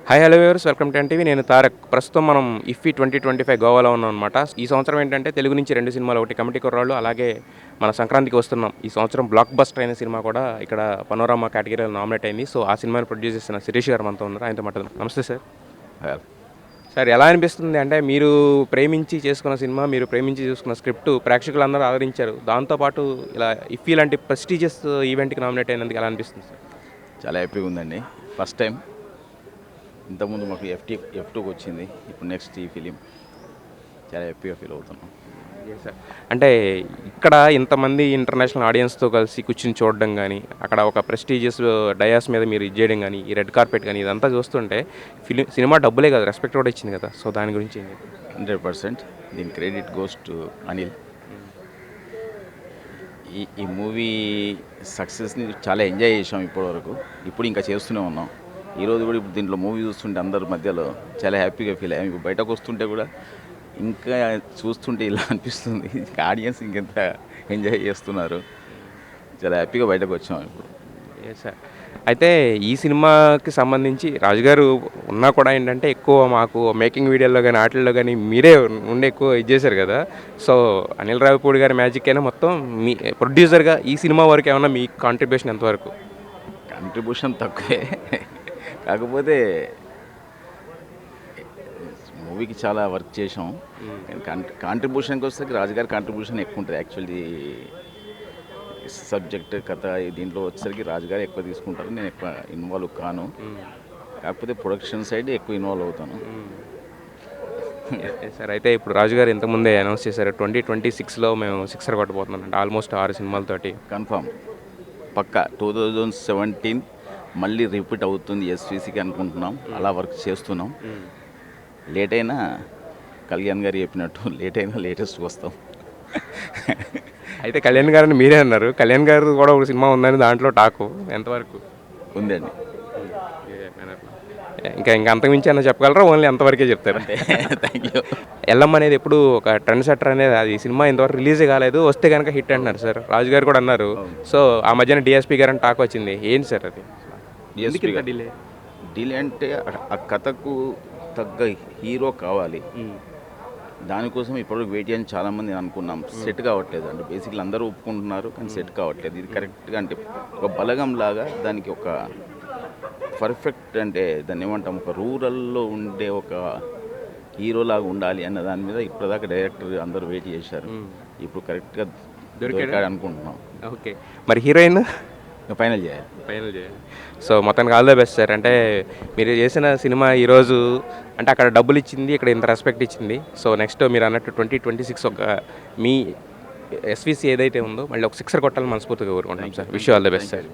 Hi hello viewers, welcome to NTV. నేను తారక్. ప్రస్తుతం మనం ఇఫ్ఫీ 2025 గోవాలో ఉన్నాం అనమాట. ఈ సంవత్సరం ఏంటంటే తెలుగు నుంచి 2 సినిమాలు, ఒకటి కమిటీ కుర్రాళ్ళు, అలాగే మన సంక్రాంతికి వస్తున్నాం. ఈ సంవత్సరం బ్లాక్ బస్టర్ అయిన సినిమా కూడా ఇక్కడ పనోరమా కేటగిరీలో నామినేట్ అయింది. సో ఆ సినిమాని ప్రొడ్యూస్ చేసిన శిరీష్ గారు మనతో ఉన్నారు. ఆయనతో మాట్లాడదాం. నమస్తే సార్. సార్, ఎలా అనిపిస్తుంది అంటే మీరు ప్రేమించి చేసుకున్న సినిమా, మీరు ప్రేమించి చూసుకున్న స్క్రిప్ట్ ప్రేక్షకులందరూ ఆదరించారు. దాంతోపాటు ఇలా ఇఫ్ఫీ లాంటి ప్రెస్టీజియస్ ఈవెంట్కి నామినేట్ అయినందుకు ఎలా అనిపిస్తుంది సార్? చాలా హ్యాపీగా ఉందండి. First time. ఇంతకుముందు మాకు F2కి వచ్చింది. ఇప్పుడు నెక్స్ట్ ఈ ఫిలిం చాలా హ్యాపీగా ఫీల్ అవుతున్నాం. సార్, అంటే ఇక్కడ ఇంతమంది ఇంటర్నేషనల్ ఆడియన్స్తో కలిసి కూర్చుని చూడడం కానీ, అక్కడ ఒక ప్రెస్టీజియస్ డయాస్ మీద మీరు ఇది చేయడం కానీ, ఈ రెడ్ కార్పెట్ కానీ, ఇదంతా చూస్తుంటే సినిమా డబ్బులే కదా, రెస్పెక్ట్ కూడా ఇచ్చింది కదా. సో దాని గురించి 100% దీని క్రెడిట్ గోస్ టు అనిల్. ఈ మూవీ సక్సెస్ని చాలా ఎంజాయ్ చేసాం ఇప్పటివరకు. ఇప్పుడు ఇంకా చేస్తూనే ఉన్నాం. ఈరోజు కూడా ఇప్పుడు దీంట్లో మూవీ చూస్తుంటే అందరి మధ్యలో చాలా హ్యాపీగా ఫీల్ అయ్యాం. ఇప్పుడు బయటకు వస్తుంటే కూడా ఇంకా చూస్తుంటే ఇలా అనిపిస్తుంది, ఆడియన్స్ ఇంకెంత ఎంజాయ్ చేస్తున్నారు. చాలా హ్యాపీగా బయటకు వచ్చాం ఇప్పుడు. సార్, అయితే ఈ సినిమాకి సంబంధించి రాజుగారు ఉన్నా కూడా ఏంటంటే ఎక్కువ మాకు మేకింగ్ వీడియోలో కానీ వాటిల్లో కానీ మీరే ఉండి ఎక్కువ ఇది చేశారు కదా. సో అనిల్ రావిపూడి గారి మ్యాజిక్ అయినా మొత్తం మీ ప్రొడ్యూసర్గా ఈ సినిమా వరకు ఏమన్నా మీ కాంట్రిబ్యూషన్ ఎంతవరకు? కాంట్రిబ్యూషన్ తక్కువే, కాకపోతే మూవీకి చాలా వర్క్ చేసాం. కాంట్రిబ్యూషన్కి వస్తే రాజుగారి కాంట్రిబ్యూషన్ ఎక్కువ ఉంటుంది. యాక్చువల్లీ సబ్జెక్ట్ కథ దీంట్లో వచ్చేసరికి రాజుగారు ఎక్కువ తీసుకుంటారు, నేను ఎక్కువ ఇన్వాల్వ్ కాను. కాకపోతే ప్రొడక్షన్ సైడ్ ఎక్కువ ఇన్వాల్వ్ అవుతాను. సార్, అయితే ఇప్పుడు రాజుగారు ఇంతకుముందే అనౌన్స్ చేశారు 2026లో మేము సిక్సర్ కొట్టబోతున్నాం అంటే ఆల్మోస్ట్ 6 సినిమాలతోటి. కన్ఫామ్ పక్కా 2017 మళ్ళీ రిపీట్ అవుతుంది ఎస్వీసీకి అనుకుంటున్నాం. అలా వర్క్ చేస్తున్నాం. లేట్ అయినా కళ్యాణ్ గారు చెప్పినట్టు లేట్ అయినా లేటెస్ట్కి వస్తాం. అయితే కళ్యాణ్ గారిని మీరే అన్నారు, కళ్యాణ్ గారు కూడా ఒక సినిమా ఉందని దాంట్లో టాకు ఎంతవరకు ఉందండి? ఇంకా అంతకుమించి అన్న చెప్పగలరా, ఓన్లీ అంతవరకే చెప్తారు? Thank you. ఎల్లమ్మ అనేది ఎప్పుడు ఒక ట్రెండ్ సెటర్ అనేది, అది సినిమా ఇంతవరకు రిలీజే కాలేదు, వస్తే కనుక హిట్ అంటున్నారు సార్. రాజు గారు కూడా అన్నారు. సో ఆ మధ్యన డిఎస్పీ గారు అని టాక్ వచ్చింది. ఏంటి సార్ అది? డిలే అంటే ఆ కథకు తగ్గ హీరో కావాలి. దానికోసం ఇప్పటివరకు వెయిట్ చేయని చాలామంది అనుకున్నాం. సెట్ కావట్లేదు అంటే బేసిక్లీ అందరూ ఒప్పుకుంటున్నారు, కానీ సెట్ కావట్లేదు. ఇది కరెక్ట్గా అంటే ఒక బలగం లాగా దానికి ఒక పర్ఫెక్ట్ అంటే దాన్ని ఏమంటాం, ఒక రూరల్లో ఉండే ఒక హీరోలాగా ఉండాలి అన్న దాని మీద ఇప్పటిదాకా డైరెక్టర్ అందరూ వెయిట్ చేశారు. ఇప్పుడు కరెక్ట్గా దొరికాడు అనుకుంటున్నాం. ఓకే, మరి హీరోయిన్ ఫైనల్ చేయాలి. సో మొత్తానికి ఆల్ ద బెస్ట్ సార్. అంటే మీరు చేసిన సినిమా ఈరోజు అంటే అక్కడ డబ్బులు ఇచ్చింది, ఇక్కడ ఇంత రెస్పెక్ట్ ఇచ్చింది. సో నెక్స్ట్ మీరు అన్నట్టు 2026 ఒక మీ ఎస్వీసీ ఏదైతే ఉందో మళ్ళీ ఒక సిక్సర్ కొట్టాలని మనస్ఫూర్తిగా కోరుకుంటాం sir. Wish you all the best sir.